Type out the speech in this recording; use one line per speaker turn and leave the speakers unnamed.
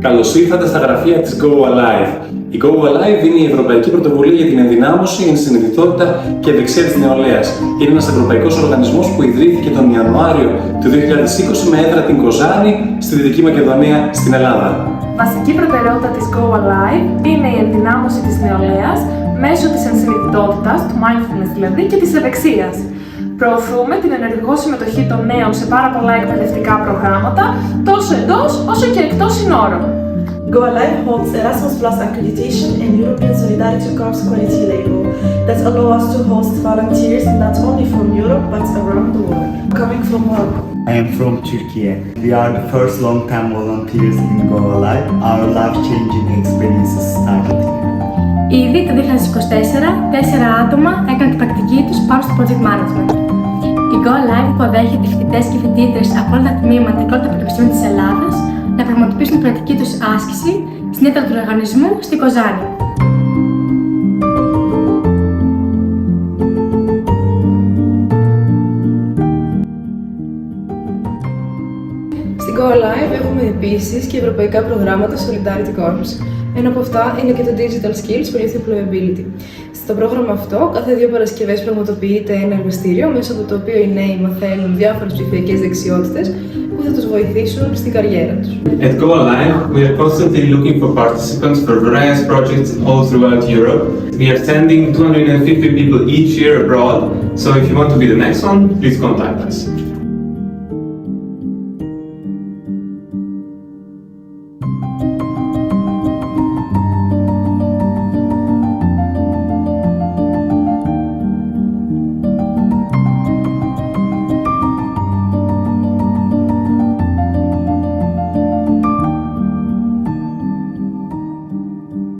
Καλώς ήρθατε στα γραφεία της Go Alive. Η Go Alive είναι η Ευρωπαϊκή Πρωτοβουλία για την Ενδυνάμωση, Ενσυνειδητότητα και Ευεξία της Νεολαίας. Είναι ένας ευρωπαϊκός οργανισμός που ιδρύθηκε τον Ιανουάριο του 2020 με έδρα την Κοζάνη στη Δυτική Μακεδονία στην Ελλάδα.
Βασική προτεραιότητα της Go Alive είναι η ενδυνάμωση της νεολαίας μέσω της ενσυνειδητότητας, του mindfulness δηλαδή, και της ευεξίας. Προωθούμε την ενεργό συμμετοχή των νέων σε πάρα πολλά εκπαιδευτικά προγράμματα, τόσο εντός όσο και εκτός συνόρων.
Go Alive holds Erasmus Plus accreditation and European Solidarity Corps quality label that allow us to host volunteers not only from Europe but around the world. Coming from Morocco.
I am from Turkey. We are the first long-time volunteers in Go Alive. Our life-changing experiences started here.
Ήδη το 2024, 4 άτομα έκαναν την πρακτική τους πάνω στο project management. Η Go Alive υποδέχεται φοιτητές και φοιτήτρες από όλα τα τμήματα και όλα τα πανεπιστήμια της Ελλάδας να πραγματοποιήσουν την πρακτική τους άσκηση στην έδρα του οργανισμού στη Κοζάνη.
Στην Go Alive έχουμε επίσης και ευρωπαϊκά προγράμματα Solidarity Corps. Ένα από αυτά είναι και το Digital Skills for Youth Employability. Στο πρόγραμμα αυτό, κάθε 2 Παρασκευές πραγματοποιείται ένα εργαστήριο μέσα από το οποίο οι νέοι μαθαίνουν διάφορες ψηφιακές δεξιότητες που θα τους βοηθήσουν στην καριέρα τους.
At Go Alive, we are constantly looking for participants for various projects all throughout Europe. We are sending 250 people each year abroad, so if you want to be the next one, please contact us.